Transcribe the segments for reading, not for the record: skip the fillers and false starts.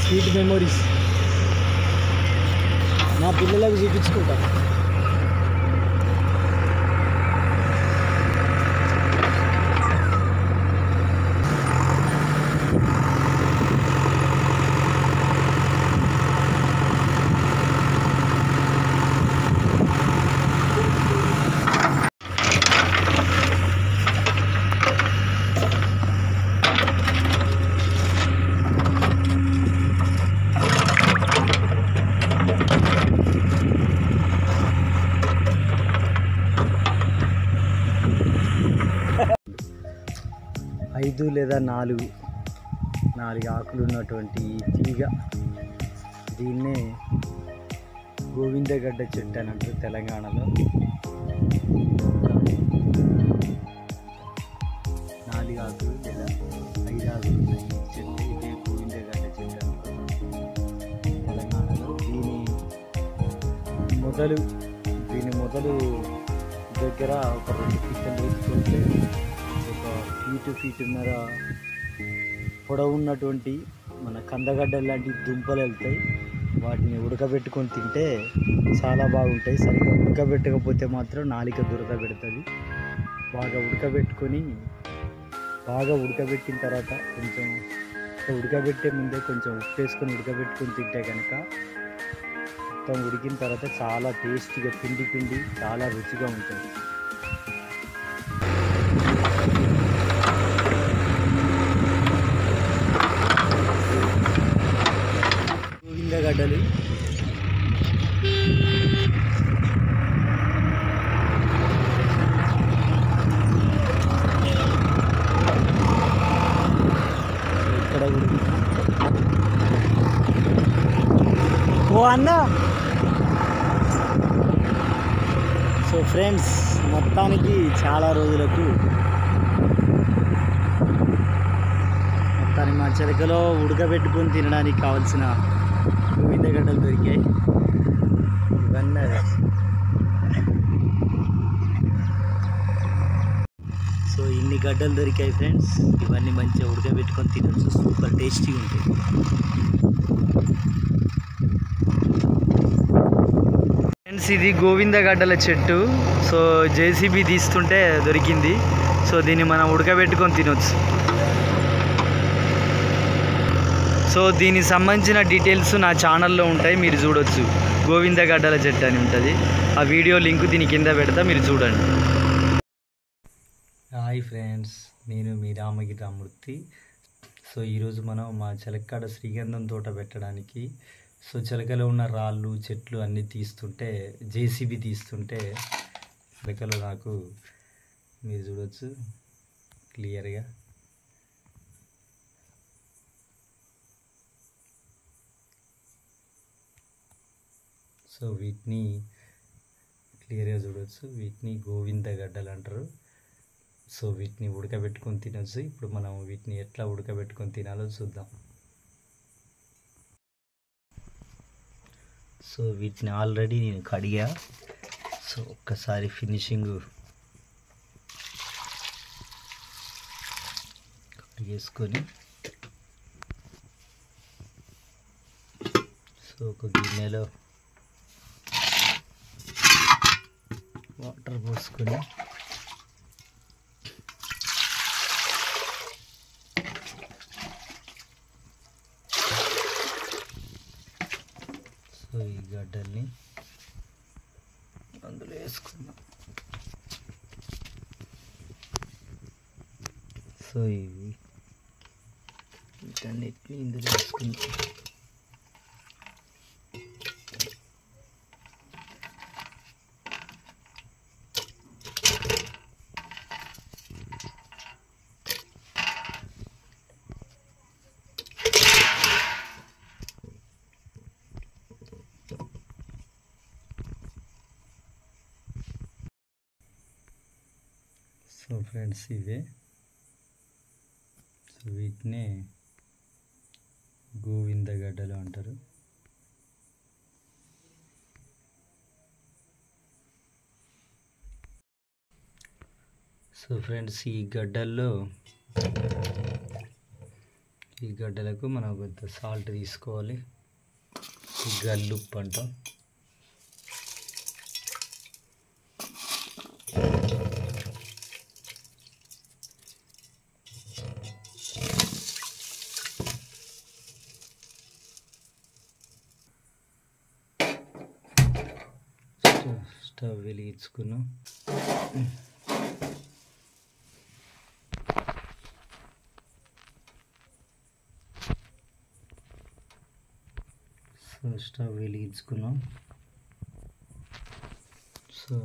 Sweet memories నా పిల్లలకు చూపించుకుంటా. ఐదు లేదా నాలుగు ఆకులు ఉన్నటువంటి తీగ, దీన్నే గోవిందగడ్డ చెట్టు అని అంటారు తెలంగాణలో. 4 ఆకులు లేదా 5 ఆకులు ఉన్నాయి చెట్టు, ఇదే గోవిందగడ్డ చెట్టు అంటారు తెలంగాణలో. దీని మొదలు దగ్గర ఒక 2 ఫీట్ల లోతుకుంటే ఫీటున్నర పొడవు ఉన్నటువంటి మన కందగడ్డ లాంటి దుంపలు వెళ్తాయి. వాటిని ఉడకబెట్టుకొని తింటే చాలా బాగుంటాయి. సరిగ్గా ఉడకబెట్టకపోతే మాత్రం నాలిక దురద పెడుతుంది. బాగా ఉడకబెట్టిన తర్వాత కొంచెం ఉడకబెట్టే ముందే కొంచెం ఉప్పు వేసుకొని ఉడకబెట్టుకొని తింటే కనుక మొత్తం ఉడికిన తర్వాత చాలా టేస్టీగా పిండి చాలా రుచిగా ఉంటుంది. గడ్డలు ఇక్కడ ఓ అన్న. సో ఫ్రెండ్స్, మొత్తానికి చాలా రోజులకు మా చిలకలో ఉడకబెట్టుకొని తినడానికి కావాల్సిన గోవిందగడ్డలు దొరికాయి. ఇవన్నీ సో ఇన్ని గడ్డలు దొరికాయి ఫ్రెండ్స్. ఇవన్నీ మంచిగా ఉడకబెట్టుకొని తినచ్చు, సూపర్ టేస్టీగా ఉంటాయి. ఫ్రెండ్స్, ఇది గోవిందగడ్డల చెట్టు. సో జేసీబీ తీస్తుంటే దొరికింది. సో దీన్ని మనం ఉడకబెట్టుకొని తినొచ్చు. సో దీనికి సంబంధించిన డీటెయిల్స్ నా ఛానల్లో ఉంటాయి, మీరు చూడొచ్చు. గోవిందగడ్డల చెట్టు అని ఉంటుంది. ఆ వీడియో లింక్ దీని కింద పెడతా, మీరు చూడండి. హాయ్ ఫ్రెండ్స్, నేను మీ రామగిరి రామూర్తి. సో ఈరోజు మనం మా చిలక్కాడ శ్రీగంధం తోట పెట్టడానికి చిలకలో ఉన్న రాళ్ళు చెట్లు అన్నీ తీస్తుంటే జేసీబీ తీస్తుంటే చిలకలో నాకు మీరు చూడొచ్చు క్లియర్గా. సో వీటిని క్లియర్గా చూడవచ్చు. వీటిని గోవిందగడ్డలు అంటారు. సో వీటిని ఉడకబెట్టుకొని తినొచ్చు. ఇప్పుడు మనం వీటిని ఎట్లా ఉడకబెట్టుకొని తినాలో చూద్దాం. సో వీటిని ఆల్రెడీ నేను కడిగా. సో ఒక్కసారి ఫినిషింగ్ కడిగేసుకొని సో ఒక గిన్నెలో వాటర్ పోసుకొని సో ఈ గడ్డల్ని అందులో వేసుకుందాం. సో వీటన్నిటిని ఇందులో వేసుకుందాం. సో ఫ్రెండ్స్, ఇవే. సో వీటినే గోవిందగడ్డలు అంటారు. సో ఫ్రెండ్స్, ఈ గడ్డల్లో ఈ గడ్డలకు మనం కొంత సాల్ట్ తీసుకోవాలి, గల్లుప్పు అంటాం. స్టవ్ వెలిగించుకున్నాం. స్టవ్ వెలిగించుకున్నాం. సో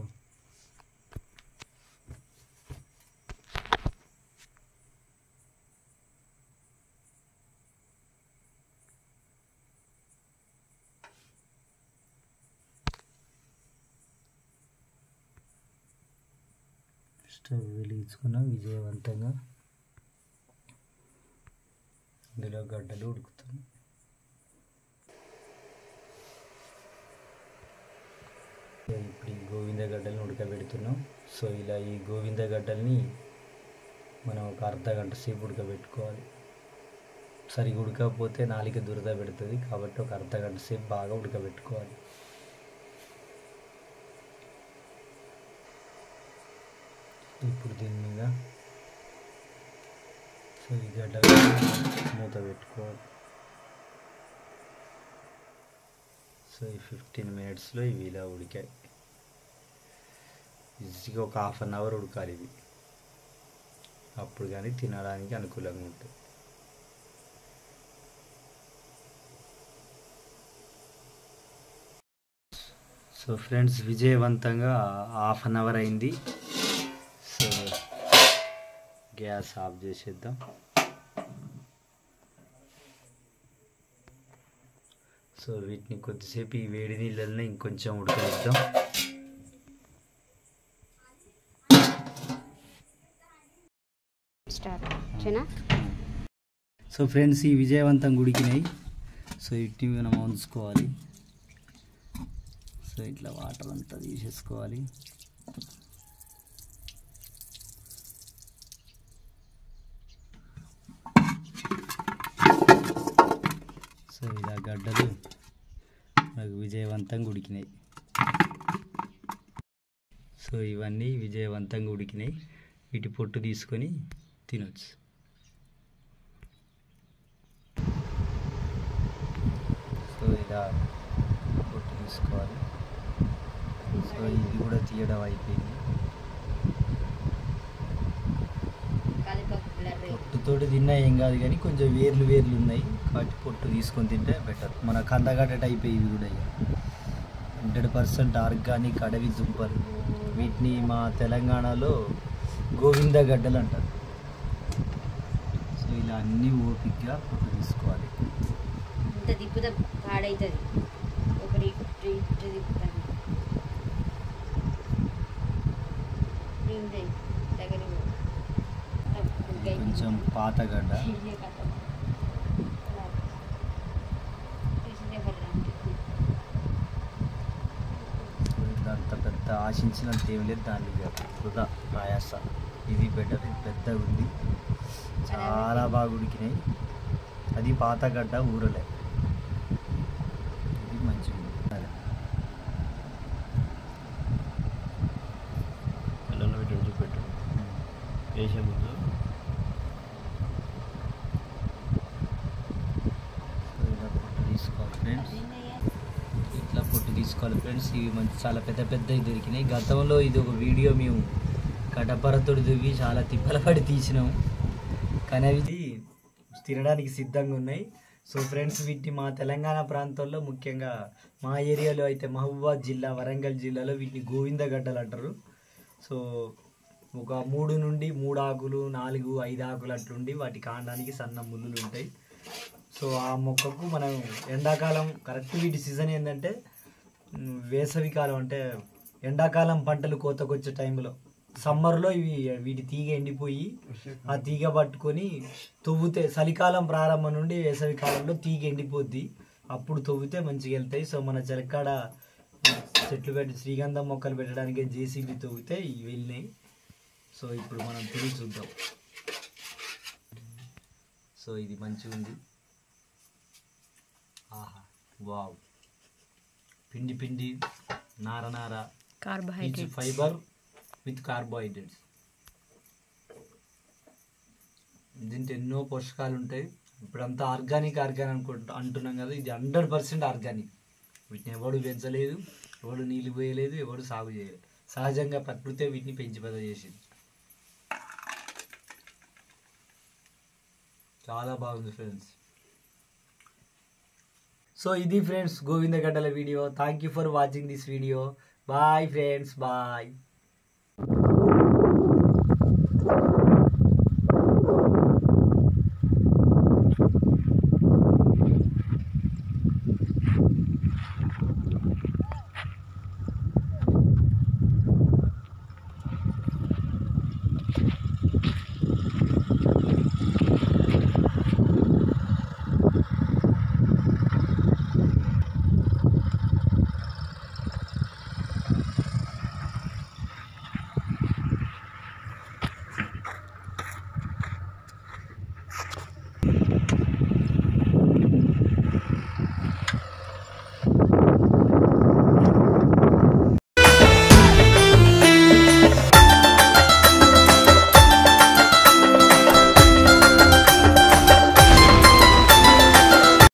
స్టవ్ వెలిగించుకున్నాం విజయవంతంగా. ఇందులో గడ్డలు ఉడుకుతున్నాయి. ఇప్పుడు ఈ గోవింద గడ్డలను ఉడకబెడుతున్నాం. సో ఇలా ఈ గోవింద గడ్డల్ని మనం ఒక అర్ధగంట సేపు ఉడకబెట్టుకోవాలి. సరిగా ఉడకపోతే నాలుక దురద పెడుతుంది, కాబట్టి ఒక అర్ధగంట సేపు బాగా ఉడకబెట్టుకోవాలి. ఇప్పుడు దీని మీద సో ఈ గడ్డలు మూత పెట్టుకోవాలి. సో ఈ 15 మినిట్స్లో ఇవి ఇలా ఉడికాయి. ఈజీగా ఒక ½ అన్ అవర్ ఉడకాలి ఇవి, అప్పుడు కానీ తినడానికి అనుకూలంగా ఉంటుంది. సో ఫ్రెండ్స్, విజయవంతంగా ½ అన్ అవర్ అయింది. సో గ్యాస్ ఆఫ్ చేసేద్దాం. సో వీటిని కొద్దిసేపు ఈ వేడి నీళ్ళల్లో ఇంకొంచెం ఉడకనిద్దాం. సో ఫ్రెండ్స్, ఈ విజయవంతంగా ఉడికినాయి. సో వీటిని మనం ఉంచుకోవాలి. సో ఇట్లా వాటర్ అంతా తీసేసుకోవాలి. సో ఇలా గడ్డలు మనకు విజయవంతంగా ఉడికినాయి. సో ఇవన్నీ విజయవంతంగా ఉడికినాయి. వీటి పొట్టు తీసుకొని తినొచ్చు. సో ఇలా పొట్టు తీసుకోవాలి. సో ఇది కూడా తీయడం అయిపోయింది. పొట్టుతోటి తిన్నా ఏం కాదు, కానీ కొంచెం వేర్లు ఉన్నాయి కాబట్టి పొట్టు తీసుకొని తింటే బెటర్. మన కందగడ్డ టైప్ ఇవి కూడా 100% ఆర్గానిక్ అడవి దుంపలు. వీటిని మా తెలంగాణలో గోవింద గడ్డలు అంటారు. సో ఇలా అన్నీ ఓపికగా పొట్టు తీసుకోవాలి. కొంచెం పాతగడ్డ. అంత పెద్ద ఆశించినంత ఏం లేదు, దాన్ని వృధా ప్రయాస. ఇది బెటర్, ఇది పెద్దగా ఉంది, చాలా బాగా ఉడికినాయి. అది పాతగడ్డ ఊరలే, ఇది మంచిగా ఉంది. పిల్లలు పెట్టి చూపెట్టు వేసే ముందు. ఇలా పొట్టు తీసుకోవాలి ఫ్రెండ్స్, ఇట్లా పొట్టు తీసుకోవాలి ఫ్రెండ్స్. ఇవి మంచి చాలా పెద్దవి దొరికినాయి. గతంలో ఇది ఒక వీడియో మేము కటపరతోడు దువ్వి చాలా తిప్పల పడి తీసినాము, కానీ అవి తినడానికి సిద్ధంగా ఉన్నాయి. సో ఫ్రెండ్స్, వీటిని మా తెలంగాణ ప్రాంతాల్లో, ముఖ్యంగా మా ఏరియాలో అయితే మహబూబాద్ జిల్లా, వరంగల్ జిల్లాలో వీటిని గోవింద గడ్డలు అంటారు. సో ఒక 3 నుండి 3 ఆకులు, 4, 5 ఆకులు అట్లుండి వాటి కాండానికి సన్న ముళ్ళులు ఉంటాయి. సో ఆ మొక్కకు మనం ఎండాకాలం కరెక్ట్ వీటి సీజన్ ఏంటంటే వేసవి కాలం, అంటే ఎండాకాలం పంటలు కోతకొచ్చే టైంలో, సమ్మర్లో వీటి తీగ ఎండిపోయి ఆ తీగ పట్టుకొని తవ్వుతే, చలికాలం ప్రారంభం నుండి వేసవి కాలంలో తీగ ఎండిపోద్ది, అప్పుడు తవ్వుతే మంచిగా వెళ్తాయి. సో మన చెలక్కాడ చెట్లు పెట్టి శ్రీగంధం మొక్కలు పెట్టడానికి జేసీబీ తవ్వితే ఇవి వెళ్ళినాయి. సో ఇప్పుడు మనం తిరిగి చూద్దాం. సో ఇది మంచిగా ఉంది. ఆహా వావ్, పిండి పిండి నార నార కార్బోహైడ్రేట్స్, ఫైబర్ విత్ కార్బోహైడ్రేట్స్. దీంట్లో ఎన్నో పోషకాలు ఉంటాయి. ఇప్పుడంతా ఆర్గానిక్ అంటున్నాం కదా, ఇది 100% ఆర్గానిక్. వీటిని ఎవడు పెంచలేదు, ఎవడు నీళ్ళు పోయలేదు, ఎవడు సాగు చేయలేదు. సహజంగా ప్రకృతే వీటిని పెంచి పెద్ద చేసింది. చాలా బాగుంది ఫ్రెండ్స్. సో ఇది ఫ్రెండ్స్ గోవిందగడ్డల వీడియో. Thank you for watching this video. Bye friends, bye.